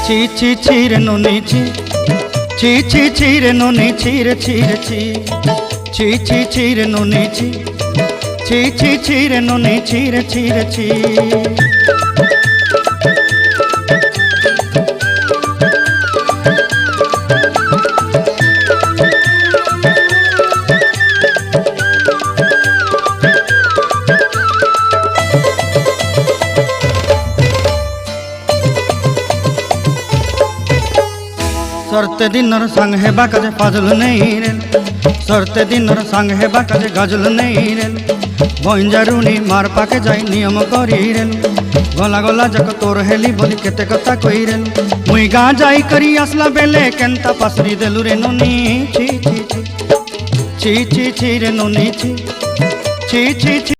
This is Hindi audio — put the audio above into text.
ছি ছি ছি রে নুনি ছি ছি ছি ছি রে নুনি ছি রে ছি রে ছি ছি ছি ছি রে নুনি ছি ছি ছি ছি রে নুনি ছি রে ছি রে ছি। सरते दिनर संग हेबा काजे फाजल नहीं रेल सरते दिनर संग हेबा काजे गजल नहीं रेल बंजारुनी मार पाके जाई नियम करी रेल गला गला जक तोर हेली बोली केते कथा कई रेल मुई गा जाई करी आसला बेले केंता पासरी देलु रे नुनी छी छी छी छी छी छी रे नुनी छी छी छी छी।